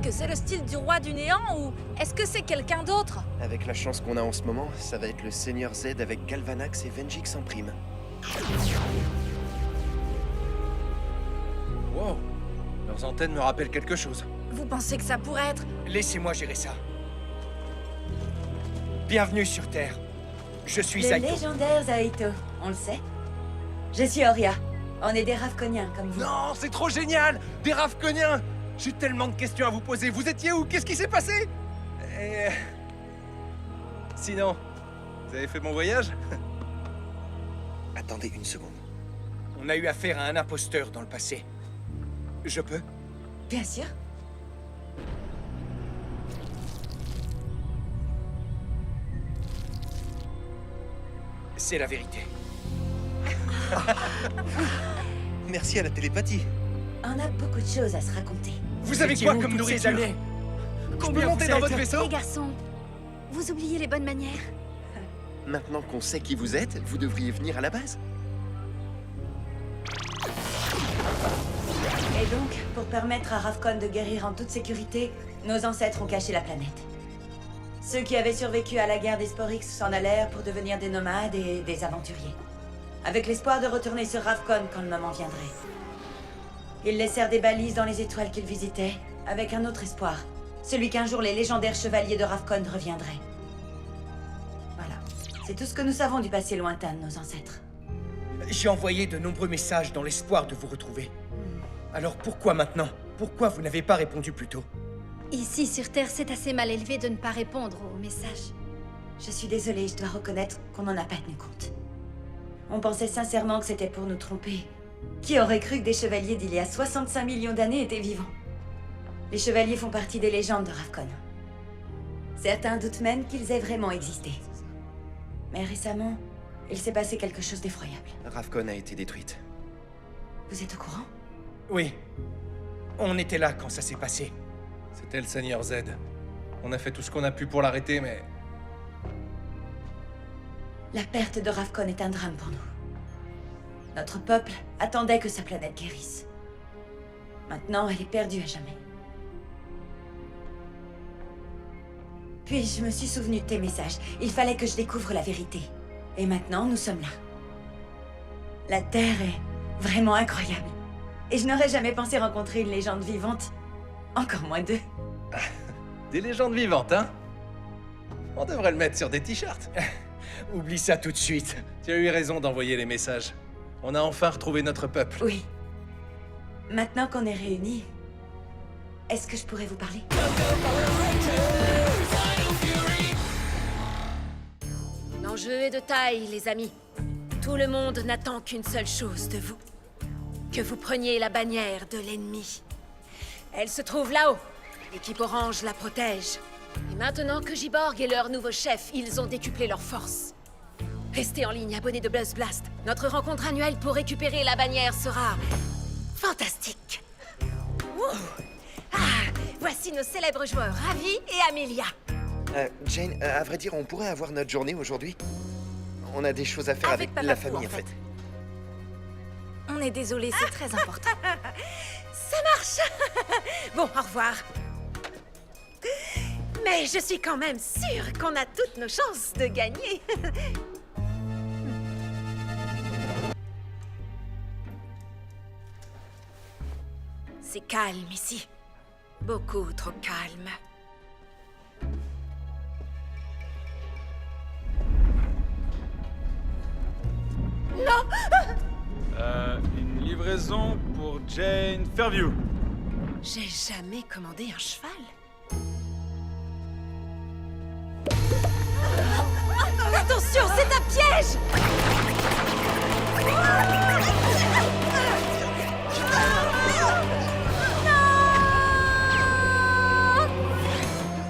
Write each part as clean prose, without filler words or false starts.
que c'est le style du roi du néant ou est-ce que c'est quelqu'un d'autre? Avec la chance qu'on a en ce moment, ça va être le Seigneur Z avec Galvanax et Vengix en prime. Wow, leurs antennes me rappellent quelque chose. Vous pensez que ça pourrait être... Laissez-moi gérer ça. Bienvenue sur Terre. Je suis Le Aito. légendaire Zaito, on le sait. Je suis Auria. On est des Ravkoniens comme vous. Non, c'est trop génial! Des Ravkoniens! J'ai tellement de questions à vous poser. Vous étiez où? Qu'est-ce qui s'est passé? Et... Sinon, vous avez fait mon voyage? Attendez une seconde. On a eu affaire à un imposteur dans le passé. Je peux? Bien sûr. C'est la vérité. Merci à la télépathie. On a beaucoup de choses à se raconter. Vous avez quoi comme nourriture? Je peux monter dans votre vaisseau? Les garçons, vous oubliez les bonnes manières. Maintenant qu'on sait qui vous êtes, vous devriez venir à la base. Et donc, pour permettre à Ravkon de guérir en toute sécurité, nos ancêtres ont caché la planète. Ceux qui avaient survécu à la guerre des Sporix s'en allèrent pour devenir des nomades et des aventuriers. Avec l'espoir de retourner sur Ravkon quand le moment viendrait. Ils laissèrent des balises dans les étoiles qu'ils visitaient, avec un autre espoir. Celui qu'un jour les légendaires chevaliers de Ravkon reviendraient. Voilà. C'est tout ce que nous savons du passé lointain de nos ancêtres. J'ai envoyé de nombreux messages dans l'espoir de vous retrouver. Alors pourquoi maintenant? Pourquoi vous n'avez pas répondu plus tôt? Ici, sur Terre, c'est assez mal élevé de ne pas répondre aux messages. Je suis désolée, je dois reconnaître qu'on n'en a pas tenu compte. On pensait sincèrement que c'était pour nous tromper. Qui aurait cru que des chevaliers d'il y a 65 millions d'années étaient vivants? Les chevaliers font partie des légendes de Ravkon. Certains doutent même qu'ils aient vraiment existé. Mais récemment, il s'est passé quelque chose d'effroyable. Ravkon a été détruite. Vous êtes au courant? Oui. On était là quand ça s'est passé. C'était le Seigneur Z. On a fait tout ce qu'on a pu pour l'arrêter, mais... La perte de Ravkon est un drame pour nous. Notre peuple attendait que sa planète guérisse. Maintenant, elle est perdue à jamais. Puis, je me suis souvenu de tes messages. Il fallait que je découvre la vérité. Et maintenant, nous sommes là. La Terre est vraiment incroyable. Et je n'aurais jamais pensé rencontrer une légende vivante. Encore moins deux. Des légendes vivantes, hein? On devrait le mettre sur des t-shirts. Oublie ça tout de suite. Tu as eu raison d'envoyer les messages. On a enfin retrouvé notre peuple. Oui. Maintenant qu'on est réunis, est-ce que je pourrais vous parler? L'enjeu est de taille, les amis. Tout le monde n'attend qu'une seule chose de vous. Que vous preniez la bannière de l'ennemi. Elle se trouve là-haut. L'équipe orange la protège. Et maintenant que Giborg est leur nouveau chef, ils ont décuplé leurs forces. Restez en ligne, abonnés de Buzz Blast. Notre rencontre annuelle pour récupérer la bannière sera... fantastique. Wouh. Ah, voici nos célèbres joueurs, Ravi et Amelia. Jane, à vrai dire, on pourrait avoir notre journée aujourd'hui. On a des choses à faire avec Papa la Fou, famille, en fait. On est désolé, c'est très important. Ça marche. Bon, au revoir. Mais je suis quand même sûre qu'on a toutes nos chances de gagner. C'est calme ici. Beaucoup trop calme. Non! Une livraison pour Jane Fairview. J'ai jamais commandé un cheval. Attention, c'est un piège!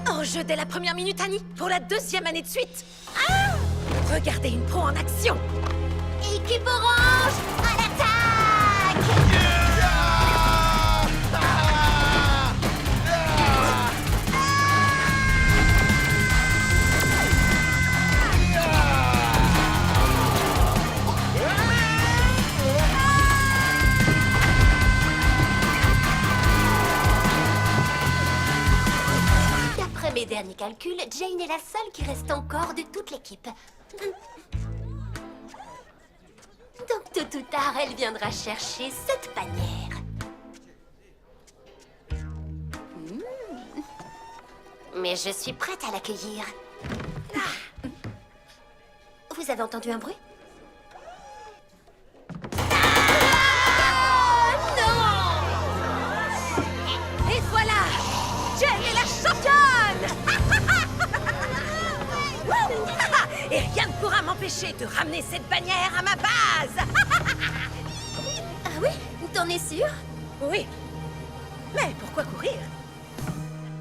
Non! Enjeu dès la première minute, Annie, pour la 2e année de suite. Ah! Regardez une pro en action. Équipe orange, à l'attaque! derniers calculs, Jane est la seule qui reste encore de toute l'équipe. Donc tôt ou tard, elle viendra chercher cette bannière. Mais je suis prête à l'accueillir. Ah. Vous avez entendu un bruit? Et voilà! Jane est la championne! Et rien ne pourra m'empêcher de ramener cette bannière à ma base! Ah oui? T'en es sûre? Oui. Mais pourquoi courir?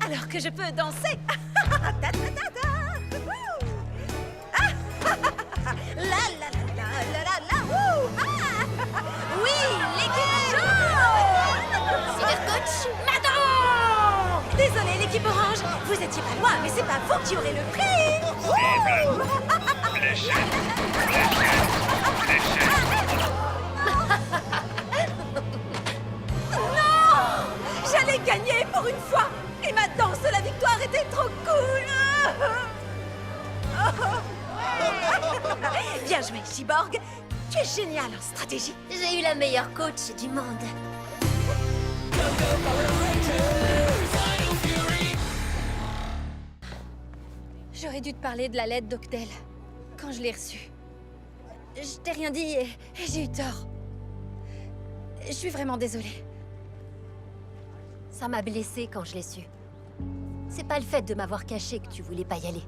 Alors que je peux danser! Ta, ta, ta, ta. Wouhou. La la la la la la la. Wouh. Ah. Oui, l'équipe jaune! Cybercoach, Madame! Désolée, l'équipe orange, vous étiez pas loin, mais c'est pas vous qui aurez le prix! Wouh. Non! J'allais gagner pour une fois! Et ma danse de la victoire était trop cool! Bien joué, Cyborg! Tu es génial en stratégie! j'ai eu la meilleure coach du monde. J'aurais dû te parler de la lettre d'Octel quand je l'ai reçue. Je t'ai rien dit et j'ai eu tort. Je suis vraiment désolée. Ça m'a blessée quand je l'ai su. C'est pas le fait de m'avoir caché que tu voulais pas y aller.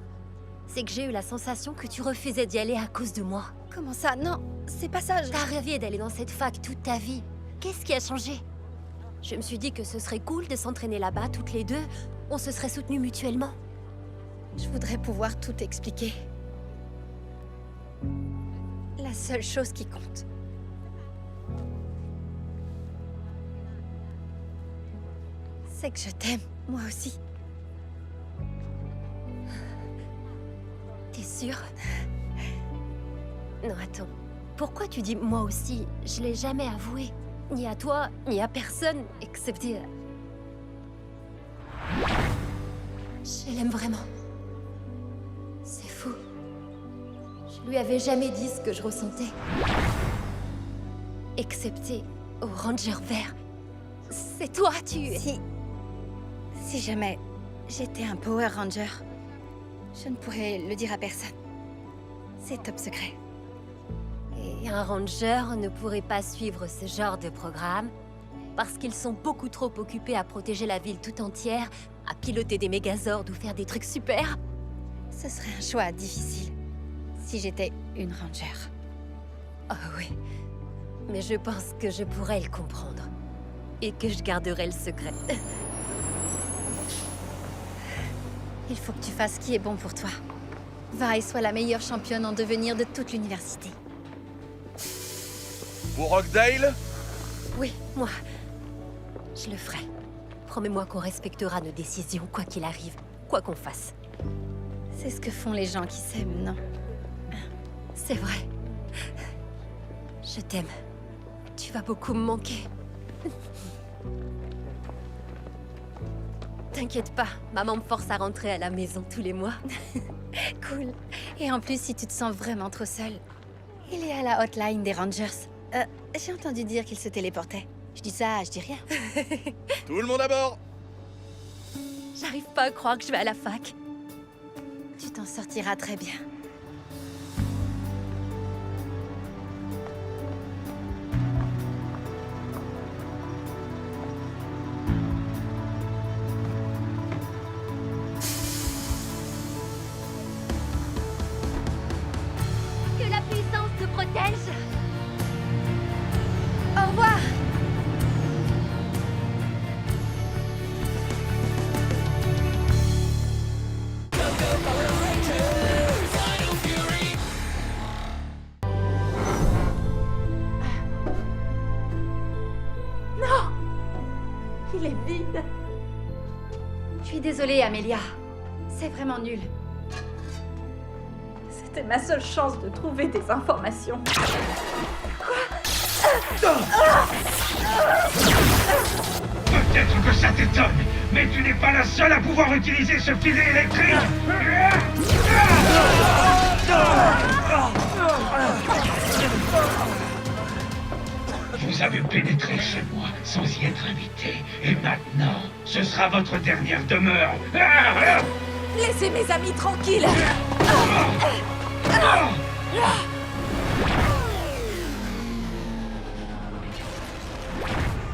C'est que j'ai eu la sensation que tu refusais d'y aller à cause de moi. Comment ça? Non, c'est pas ça. T'as rêvé d'aller dans cette fac toute ta vie. Qu'est-ce qui a changé? Je me suis dit que ce serait cool de s'entraîner là-bas toutes les deux. On se serait soutenus mutuellement. Je voudrais pouvoir tout expliquer. La seule chose qui compte, c'est que je t'aime, moi aussi. T'es sûre? Non, attends. Pourquoi tu dis moi aussi? Je l'ai jamais avoué. Ni à toi, ni à personne, excepté... Je l'aime vraiment. C'est fou. Je lui avais jamais dit ce que je ressentais. Excepté au Ranger vert. C'est toi, tu... Si jamais j'étais un Power Ranger, je ne pourrais le dire à personne. C'est top secret. Et un Ranger ne pourrait pas suivre ce genre de programme parce qu'ils sont beaucoup trop occupés à protéger la ville tout entière, à piloter des mégazords ou faire des trucs super. Ce serait un choix difficile si j'étais une Ranger. Oh oui, mais je pense que je pourrais le comprendre. Et que je garderai le secret. Il faut que tu fasses ce qui est bon pour toi. Va et sois la meilleure championne en devenir de toute l'université. Pour Rockdale? Oui, moi. Je le ferai. Promets-moi qu'on respectera nos décisions, quoi qu'il arrive, quoi qu'on fasse. C'est ce que font les gens qui s'aiment, non? C'est vrai. Je t'aime. Tu vas beaucoup me manquer. T'inquiète pas, maman me force à rentrer à la maison tous les mois. Cool. Et en plus, si tu te sens vraiment trop seule, il est à la hotline des Rangers. J'ai entendu dire qu'il se téléportait. Je dis ça, je dis rien. Tout le monde à bord! J'arrive pas à croire que je vais à la fac. Tu t'en sortiras très bien. Que la puissance te protège. Au revoir! Il est vide. Je suis désolée, Amelia. C'est vraiment nul. C'était ma seule chance de trouver des informations. Peut-être que ça t'étonne, mais tu n'es pas la seule à pouvoir utiliser ce filet électrique. Vous avez pénétré chez moi sans y être invité, et maintenant, ce sera votre dernière demeure. Laissez mes amis tranquilles.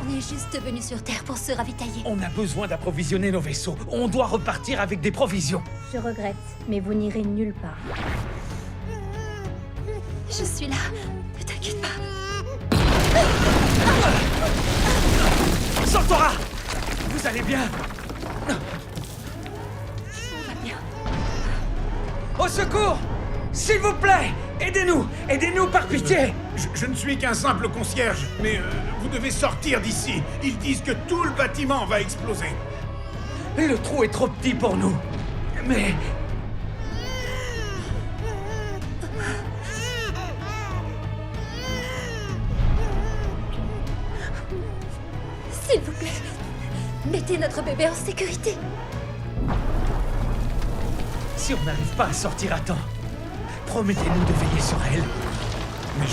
On est juste venu sur Terre pour se ravitailler. On a besoin d'approvisionner nos vaisseaux. On doit repartir avec des provisions. Je regrette, mais vous n'irez nulle part. Je suis là. Ne t'inquiète pas. Santora! Vous allez bien? On va bien. Au secours! S'il vous plaît! Aidez-nous! Aidez-nous par pitié! Je ne suis qu'un simple concierge, mais vous devez sortir d'ici. Ils disent que tout le bâtiment va exploser. Le trou est trop petit pour nous. Mais... S'il vous plaît, mettez notre bébé en sécurité. si on n'arrive pas à sortir à temps, promettez-nous de veiller sur elle. Mais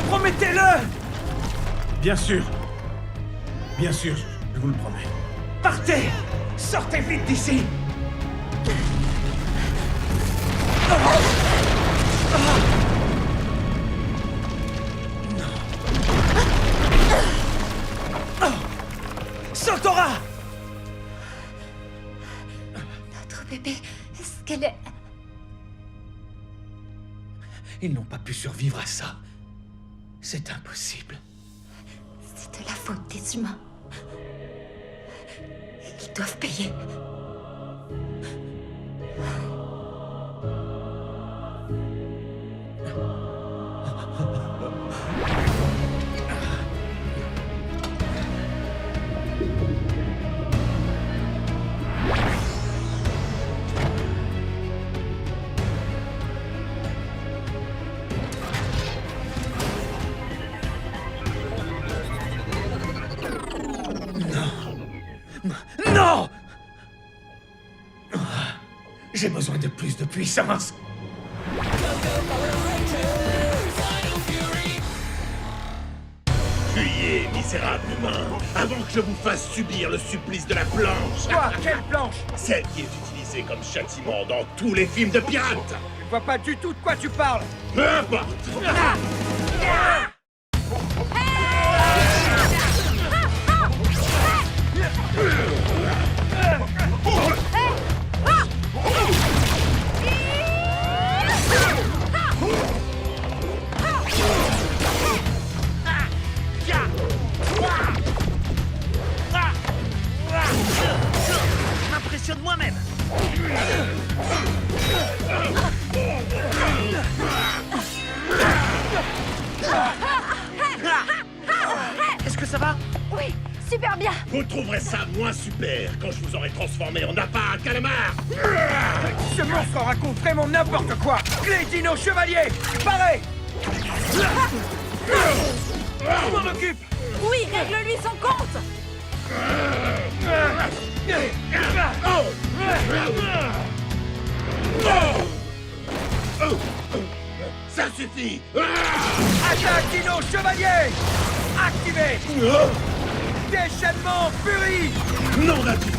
Promettez-le! Bien sûr. Bien sûr, je vous le promets. Partez! Sortez vite d'ici! Santora! Notre bébé, est-ce qu'elle est... Ils n'ont pas pu survivre à ça. C'est impossible. C'est de la faute des humains. Ils doivent payer. Non! J'ai besoin de plus de puissance. Fuyez, misérable humain, avant que je vous fasse subir le supplice de la planche. Quoi? Quelle planche? Celle qui est utilisée comme châtiment dans tous les films de pirates. Je vois pas du tout de quoi tu parles. Peu importe. M'impressionne moi-même. Est-ce que ça va? Oui, super bien. Vous trouverez ça moins super quand je vous aurai transformé en appât à calamar. Ce monstre raconte vraiment n'importe quoi. Les dinos chevaliers, pareil. Je m'en occupe. Oui, règle-lui son compte. Ça suffit. Attaque dino chevalier. Activé. Déchaînement furie. Non d'actif.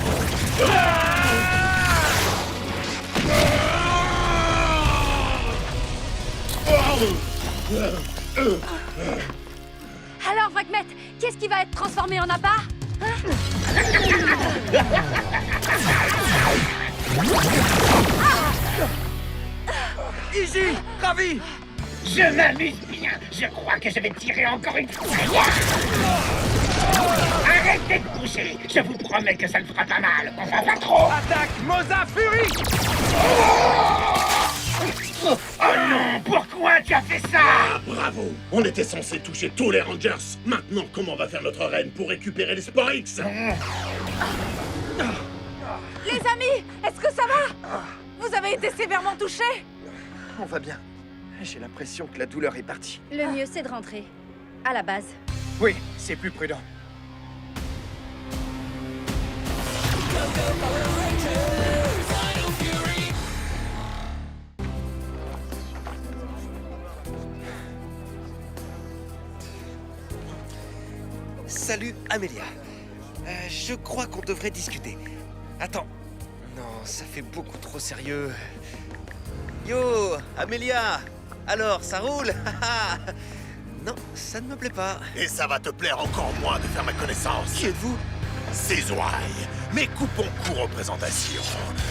Alors, Fragmet, qu'est-ce qui va être transformé en appât? Easy, ravi. Je m'amuse bien. Je crois que je vais tirer encore une fois. Arrêtez de bouger. Je vous promets que ça ne fera pas mal. Enfin, pas trop. Attaque Mosa Fury. Oh non, pourquoi tu as fait ça? Ah, bravo. On était censé toucher tous les Rangers. Maintenant, comment va faire notre reine pour récupérer les Spore X? Les amis, est-ce que ça va? Vous avez été sévèrement touchés? On va bien. J'ai l'impression que la douleur est partie. Le mieux, c'est de rentrer. À la base. Oui, c'est plus prudent. Salut, Amélia. Je crois qu'on devrait discuter. Attends. Non, ça fait beaucoup trop sérieux. Yo, Amélia. Alors, ça roule? Non, ça ne me plaît pas. Et ça va te plaire encore moins de faire ma connaissance. Qui êtes-vous? C'est Zwei, mais coupons court aux présentations.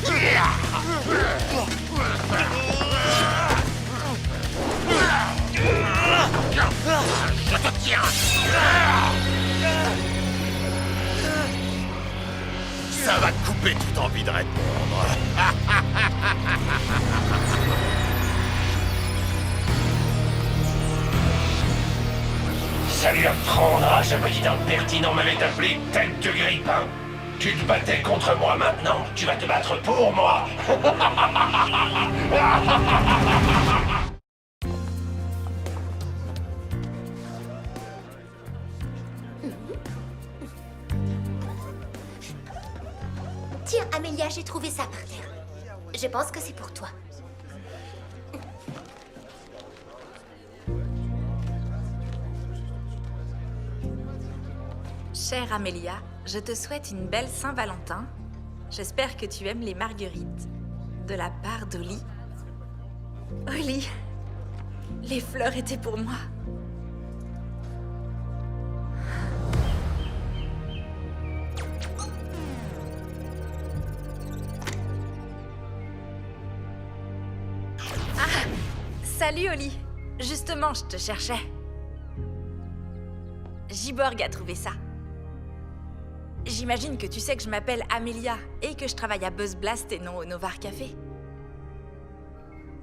Je te tiens. Ça va te couper toute envie de répondre. Salut apprendre, ce petit impertinent m'avait appelé tête de grippin. Tu te battais contre moi maintenant, tu vas te battre pour moi. Tiens, Amélia, j'ai trouvé ça par terre. Je pense que c'est pour toi. Chère Amélia, je te souhaite une belle Saint-Valentin. J'espère que tu aimes les marguerites. De la part d'Oli. Oli, les fleurs étaient pour moi. Ah, salut Oli. Justement, je te cherchais. Giborg a trouvé ça. J'imagine que tu sais que je m'appelle Amélia et que je travaille à Buzz Blast et non au Novar Café.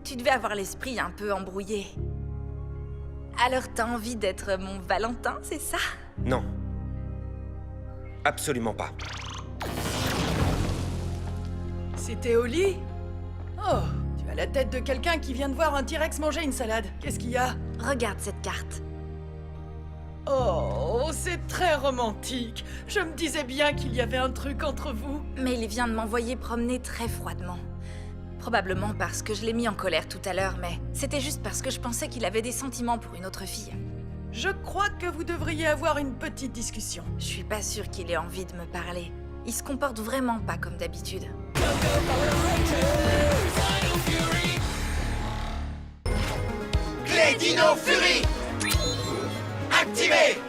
Tu devais avoir l'esprit un peu embrouillé. Alors t'as envie d'être mon Valentin, c'est ça? Non. Absolument pas. C'était Oli? Oh, tu as la tête de quelqu'un qui vient de voir un T-Rex manger une salade. Qu'est-ce qu'il y a? Regarde cette carte. Oh, c'est très romantique. Je me disais bien qu'il y avait un truc entre vous. Mais il vient de m'envoyer promener très froidement. Probablement parce que je l'ai mis en colère tout à l'heure, mais c'était juste parce que je pensais qu'il avait des sentiments pour une autre fille. Je crois que vous devriez avoir une petite discussion. Je suis pas sûre qu'il ait envie de me parler. Il se comporte vraiment pas comme d'habitude. Clé Dino Fury activé.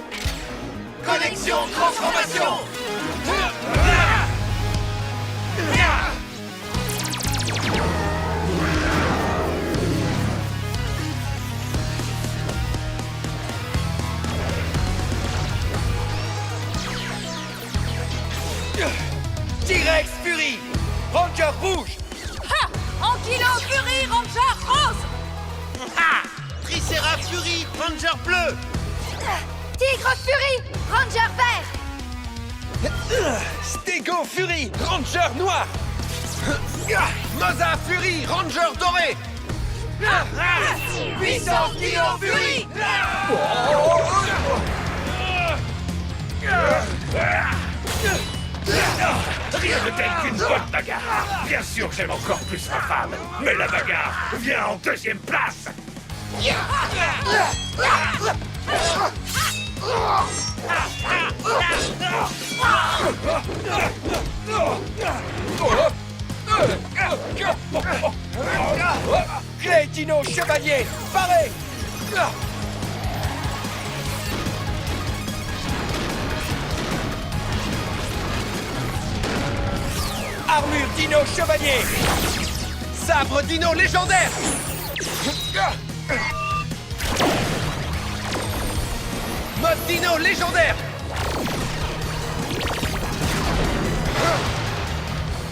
Connexion transformation. T-Rex Fury, Ranger rouge. Ha! Ankylo Fury, Ranger rose! Ha! Tricérat Fury, Ranger bleu. Tigre Fury, Ranger vert. Stego Fury, Ranger noir. Moza Fury, Ranger doré. Puissance Dino Fury. Rien de tel qu'une bonne bagarre. Bien sûr que j'aime encore plus ma femme, mais la bagarre vient en deuxième place. Clé Dino Chevalier, paré. Armure Dino Chevalier. Sabre Dino légendaire. Mode Dino légendaire.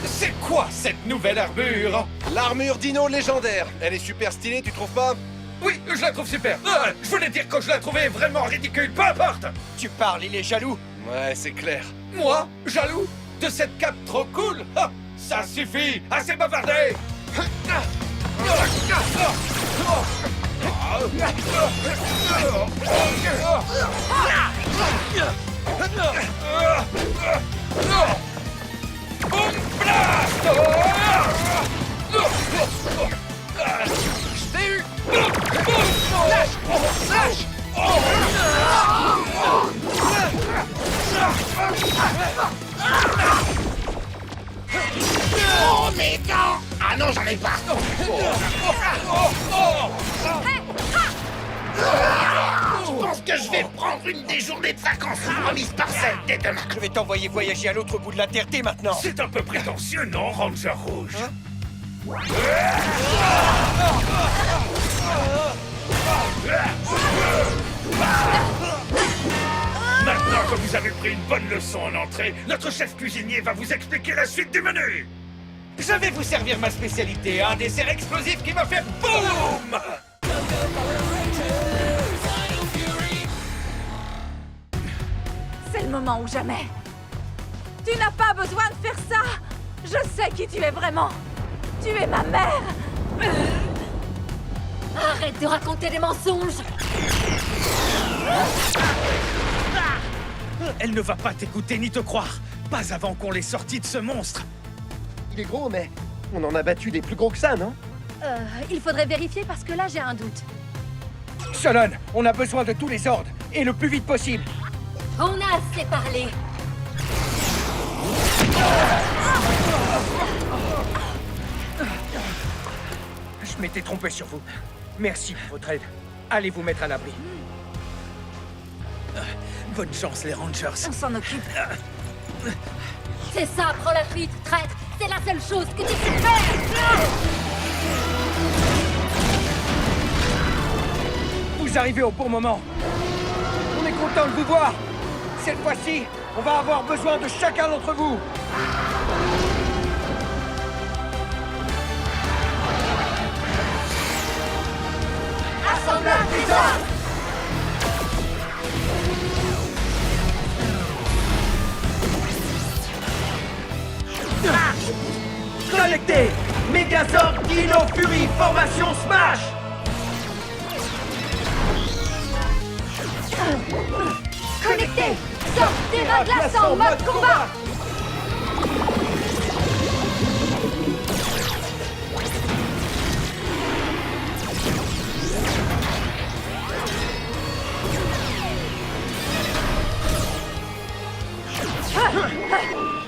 C'est quoi cette nouvelle armure? L'armure Dino légendaire. Elle est super stylée, tu trouves pas? Oui, je la trouve super. Je voulais dire que je la trouvais vraiment ridicule, peu importe. Tu parles, il est jaloux. Ouais, c'est clair. Moi, jaloux de cette cape trop cool? Ah, ça suffit, assez bavardé. Oh, mes dents! Ah non, j'en ai pas! Je pense que je vais prendre une des journées de vacances remises par celle dès demain. Je vais t'envoyer voyager à l'autre bout de la Terre dès maintenant. C'est un peu prétentieux, non, Ranger Rouge? Maintenant que vous avez pris une bonne leçon en entrée, notre chef cuisinier va vous expliquer la suite du menu. Je vais vous servir ma spécialité, un dessert explosif qui me fait BOUM! C'est le moment ou jamais. Tu n'as pas besoin de faire ça. Je sais qui tu es vraiment. Tu es ma mère. Arrête de raconter des mensonges! Elle ne va pas t'écouter ni te croire. Pas avant qu'on l'ait sorti de ce monstre. Il est gros, mais on en a battu des plus gros que ça, non? Il faudrait vérifier parce que là j'ai un doute. Solon, on a besoin de tous les ordres, et le plus vite possible. On a assez parlé. Je m'étais trompé sur vous. Merci pour votre aide. Allez vous mettre à l'abri. Bonne chance, les Rangers. On s'en occupe. C'est ça, prends la fuite, traître. C'est la seule chose que tu sais faire. Vous arrivez au bon moment. On est content de vous voir. Cette fois-ci, on va avoir besoin de chacun d'entre vous. Assemblage des armes. Connecté! Megazord Dino Fury formation Smash! Connecté. Sortez glaçant mode combat.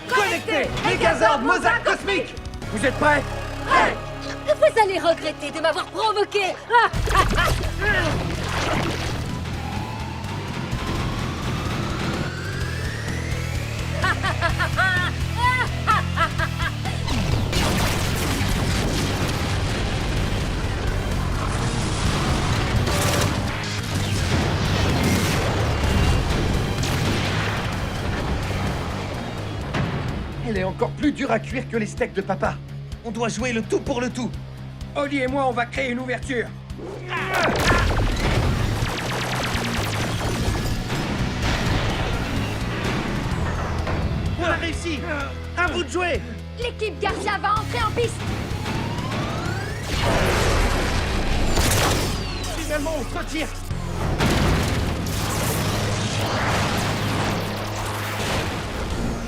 Connecté! Megazord Mozart Cosmique! Vous êtes prêts? Prêt. Vous allez regretter de m'avoir provoqué. Elle est encore plus dure à cuire que les steaks de papa. On doit jouer le tout pour le tout. Oli et moi, on va créer une ouverture. On a réussi. À vous de jouer. L'équipe Garcia va entrer en piste. Finalement, on se retire.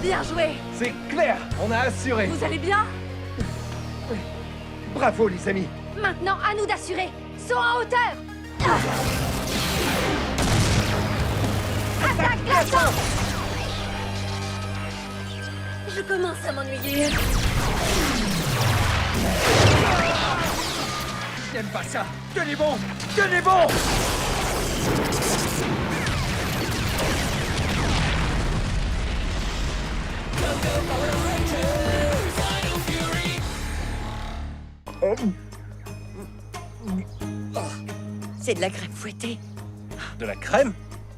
Bien joué. C'est clair, on a assuré. Vous allez bien? Bravo, les amis. Maintenant, à nous d'assurer. Saut en hauteur. Attaque glaçante. Je commence à m'ennuyer. J'aime pas ça. Tenez bon. Tenez bon. C'est de la crème fouettée. De la crème?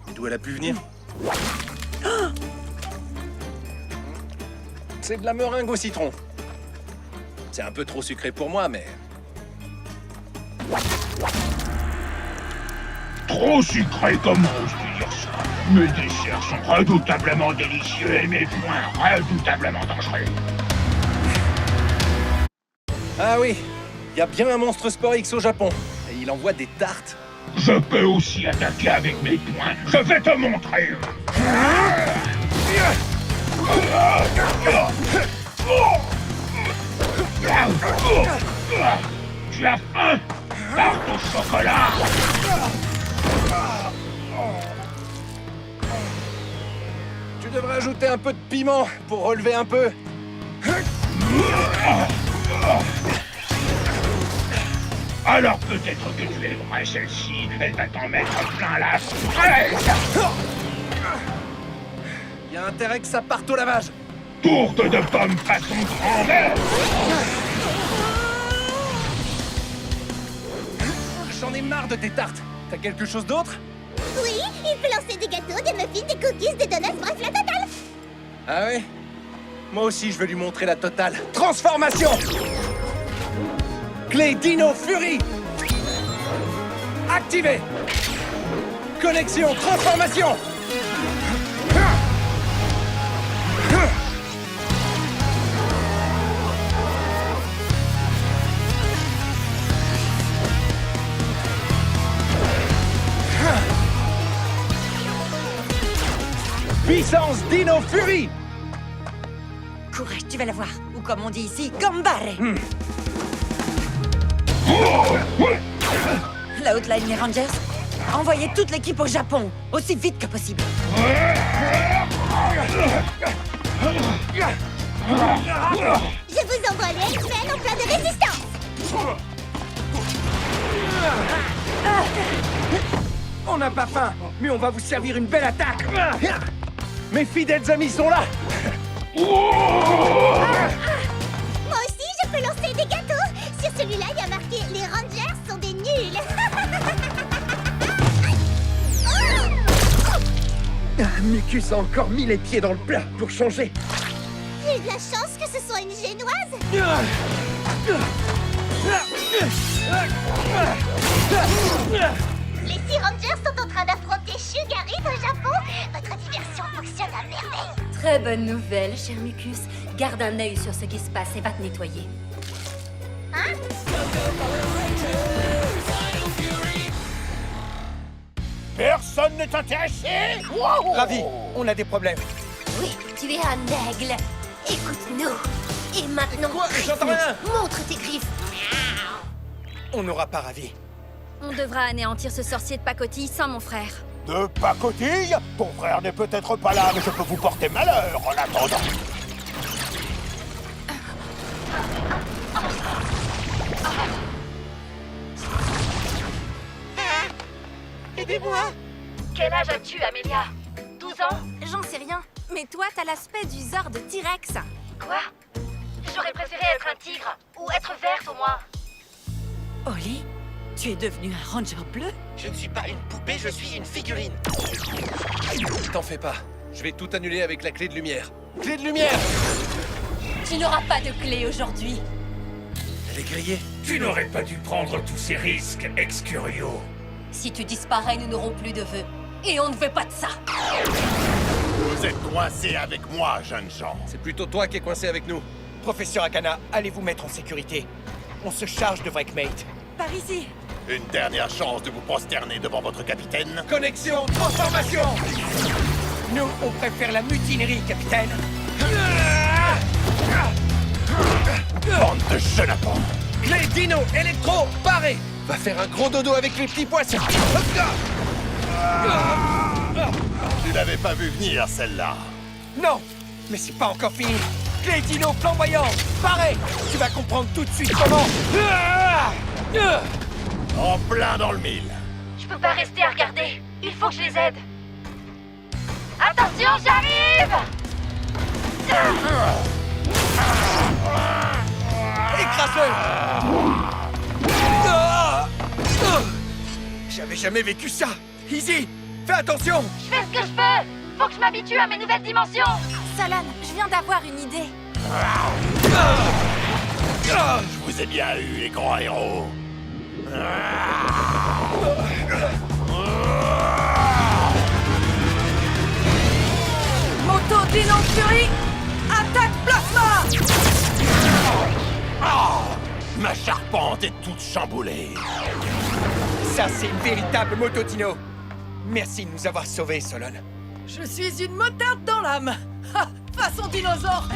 Et d'où elle a pu venir? C'est de la meringue au citron. C'est un peu trop sucré pour moi, mais... Trop sucré, comment oses-tu dire ça? Mes desserts sont redoutablement délicieux et mes points redoutablement dangereux. Ah oui, il y a bien un monstre Sport X au Japon. Et il envoie des tartes. Je peux aussi attaquer avec mes poings. Je vais te montrer. Tu as faim? Tarte au chocolat. Tu devrais ajouter un peu de piment pour relever un peu. Alors peut-être que tu aimerais celle-ci. Elle va t'en mettre plein la fraise. Il y a intérêt que ça parte au lavage. Tourte de pommes façon grandeur. J'en ai marre de tes tartes. T'as quelque chose d'autre? Oui, il peut lancer des gâteaux, des muffins, des cookies, des donuts, bref, la totale. Ah oui? Moi aussi, je veux lui montrer la totale. Transformation! Clé Dino Fury! Activé! Connexion, transformation! Puissance Dino Fury! Courage, tu vas la voir. Ou comme on dit ici, gambare. La Hotline les Rangers, envoyez toute l'équipe au Japon, aussi vite que possible. Je vous envoie le X-Men en plein de résistance. On n'a pas faim, mais on va vous servir une belle attaque. Mes fidèles amis sont là. Moi aussi, je peux lancer des gâteaux. Sur celui-là, il y a marqué « Les Rangers sont des nuls ». Mucus a encore mis les pieds dans le plat pour changer. J'ai eu de la chance que ce soit une génoise. Les 6 Rangers sont en train d'affronter Sugarit au Japon. Votre diversion fonctionne à merveille. Très bonne nouvelle, cher Mucus. Garde un œil sur ce qui se passe et va te nettoyer. Hein? Personne n'est intéressé? Wow. Ravi, on a des problèmes. Oui, tu es un aigle. Écoute-nous. Et maintenant, Quoi? J'entends rien. montre tes griffes. On n'aura pas Ravi. On devra anéantir ce sorcier de pacotille sans mon frère. De pacotille? Ton frère n'est peut-être pas là, mais je peux vous porter malheur en attendant. Aidez-moi. Quel âge as-tu, Amelia? 12 ans? J'en sais rien. Mais toi, t'as l'aspect du Zord de T-Rex. Quoi? J'aurais préféré être un tigre, ou être verte au moins. Oli, tu es devenu un Ranger bleu? Je ne suis pas une poupée, je suis une figurine. T'en fais pas. Je vais tout annuler avec la clé de lumière. Clé de lumière! Tu n'auras pas de clé aujourd'hui. Elle est grillée. Tu n'aurais pas dû prendre tous ces risques, Excurio. Si tu disparais, nous n'aurons plus de vœux. Et on ne veut pas de ça. Vous êtes coincés avec moi, jeunes gens. C'est plutôt toi qui es coincé avec nous. Professeur Akana, allez vous mettre en sécurité. On se charge de Wreckmate. Par ici. Une dernière chance de vous prosterner devant votre capitaine. Connexion, transformation! Nous, on préfère la mutinerie, capitaine. Bande de chenapans. Clé Dino Electro, paré! Va faire un gros dodo avec les petits poissons. Tu l'avais pas vu venir, celle-là. Non, mais c'est pas encore fini. Clé Dino flamboyant, paré! Tu vas comprendre tout de suite comment. En plein dans le mille. Je peux pas rester à regarder. Il faut que je les aide. Attention, j'arrive! Écrase-le! J'avais jamais vécu ça. Easy, fais attention. Je fais ce que je peux. Faut que je m'habitue à mes nouvelles dimensions. Solon, je viens d'avoir une idée. Je vous ai bien eu, les grands héros. Moto Dino Fury, attaque plasma. Ma charpente est toute chamboulée. Ça, c'est une véritable moto Dino. Merci de nous avoir sauvés, Solon. Je suis une motarde dans l'âme. Ha, façon dinosaure.